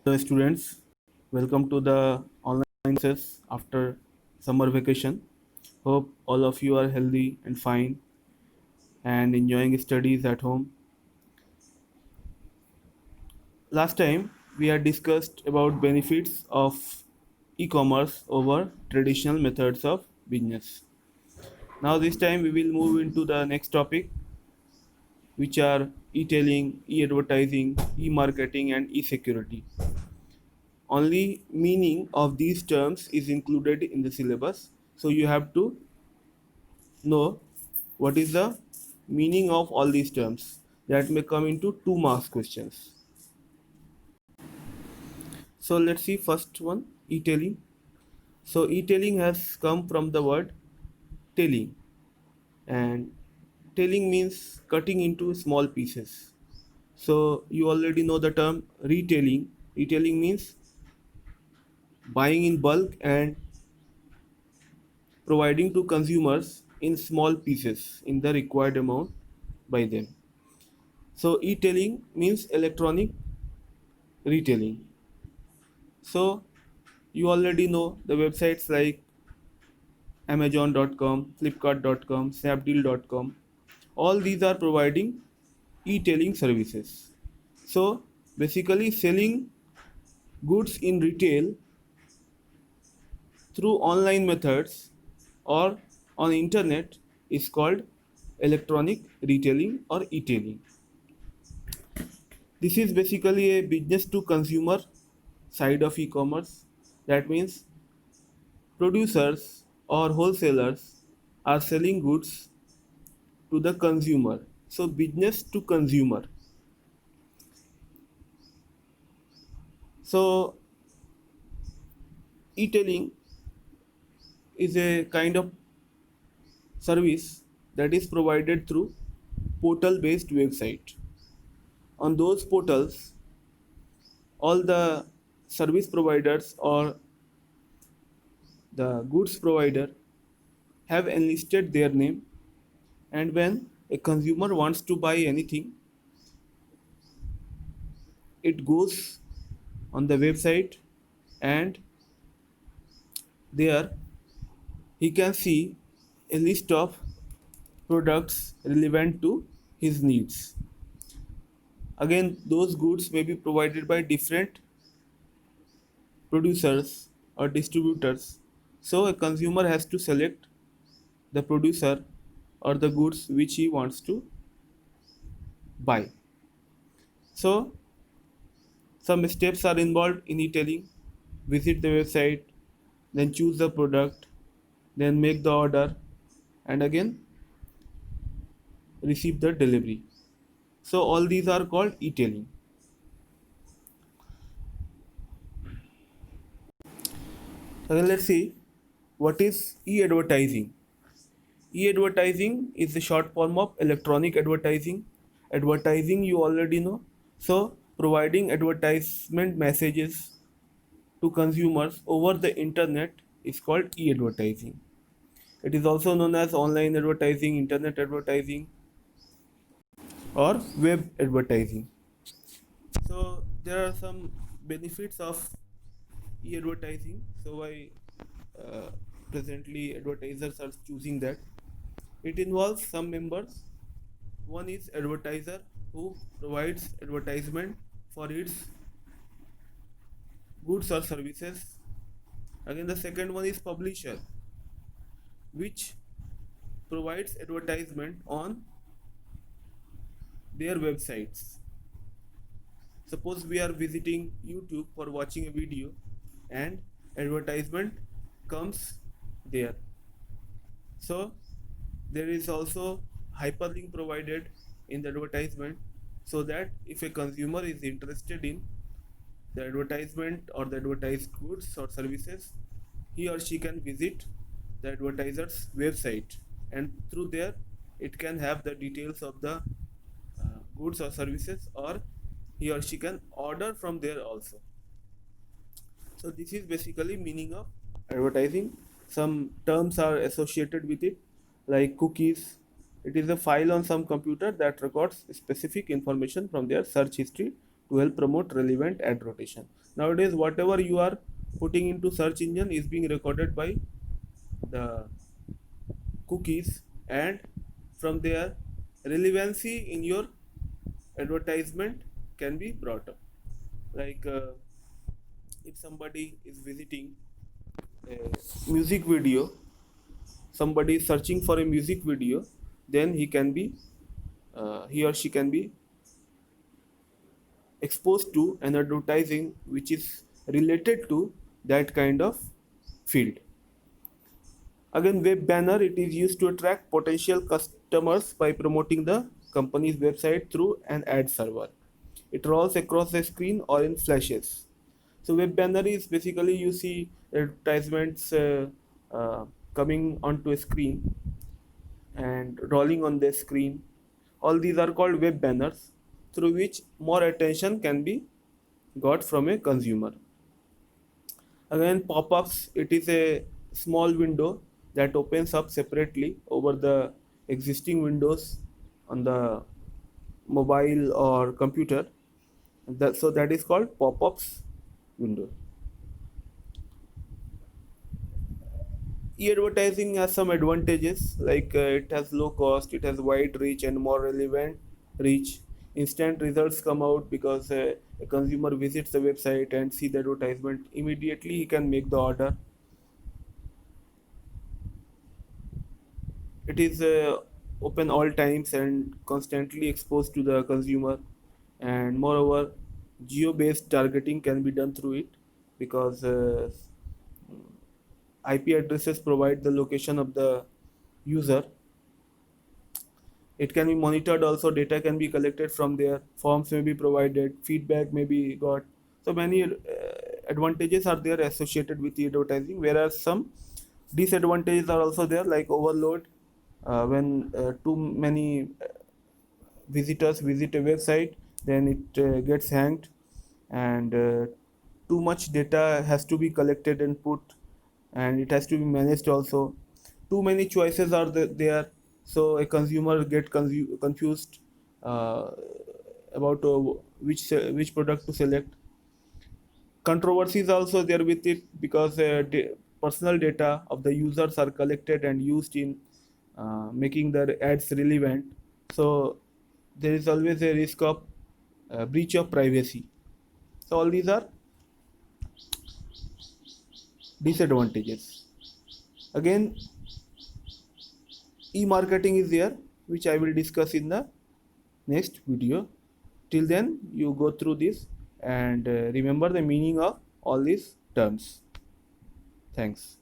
Hello, students. Welcome to the online classes after summer vacation. Hope all of you are healthy and fine and enjoying studies at home. Last time we had discussed about benefits of e-commerce over traditional methods of business. Now this time we will move into the next topic, which are e-tailing, e-advertising, e-marketing and e-security. Only meaning of these terms is included in the syllabus, so you have to know what is the meaning of all these terms that may come into 2 marks questions. So let's see first one, e-tailing. So e-tailing has come from the word tailing, and tailing means cutting into small pieces. So you already know the term retailing. Retailing means buying in bulk and providing to consumers in small pieces in the required amount by them. So e-tailing means electronic retailing. So you already know the websites like Amazon.com, Flipkart.com, Snapdeal.com. All these are providing e-tailing services. So basically selling goods in retail through online methods or on internet is called electronic retailing or e-tailing. This is basically a business to consumer side of e-commerce. That means producers or wholesalers are selling goods to the consumer. So business to consumer. So e-tailing is a kind of service that is provided through portal based website. On those portals, all the service providers or the goods provider have enlisted their name, and when a consumer wants to buy anything, it goes on the website, and there he can see a list of products relevant to his needs. Again, those goods may be provided by different producers or distributors. So a consumer has to select the producer or the goods which he wants to buy. So some steps are involved in e-tailing. Visit the website, then choose the product, then make the order, and again receive the delivery. So all these are called e-tailing. Again, let's see what is e-advertising. E-advertising is the short form of electronic advertising. Advertising you already know. So providing advertisement messages to consumers over the internet is called e-advertising. It is also known as online advertising, internet advertising, or web advertising. So there are some benefits of e-advertising. So why uh, presently advertisers are choosing that? It involves some members. One is advertiser who provides advertisement for its goods or services. Again, the second one is publisher, which provides advertisement on their websites. Suppose we are visiting YouTube for watching a video and advertisement comes there. So there is also hyperlink provided in the advertisement, so that if a consumer is interested in the advertisement or the advertised goods or services, he or she can visit the advertiser's website, and through there it can have the details of the goods or services, or he or she can order from there also. So this is basically meaning of advertising. Some terms are associated with it, like cookies. It is a file on some computer that records specific information from their search history to help promote relevant ad rotation. Nowadays, whatever you are putting into search engine is being recorded by the cookies, and from there relevancy in your advertisement can be brought up. Like if somebody is visiting a music video, somebody is searching for a music video, then he or she can be exposed to an advertising which is related to that kind of field. Again, web banner, it is used to attract potential customers by promoting the company's website through an ad server. It rolls across the screen or in flashes. So web banner is basically you see advertisements coming onto a screen and rolling on the screen. All these are called web banners, through which more attention can be got from a consumer. Again, pop-ups, it is a small window that opens up separately over the existing windows on the mobile or computer. So that is called pop-ups window. E-advertising has some advantages, like it has low cost, it has wide reach and more relevant reach. Instant results come out because a consumer visits the website and see the advertisement. Immediately he can make the order. It is open all times and constantly exposed to the consumer. And moreover, geo-based targeting can be done through it because IP addresses provide the location of the user. It can be monitored also, data can be collected from there, forms may be provided, feedback may be got. So many advantages are there associated with advertising, whereas some disadvantages are also there, like overload. When too many visitors visit a website, then it gets hanged, and too much data has to be collected and put, and it has to be managed also. Too many choices are there, so a consumer confused uh, about which product to select. Controversies also there with it because personal data of the users are collected and used in making their ads relevant. So there is always a risk of breach of privacy. So all these are disadvantages. Again, e-marketing is there, which I will discuss in the next video. Till then, you go through this and remember the meaning of all these terms. Thanks.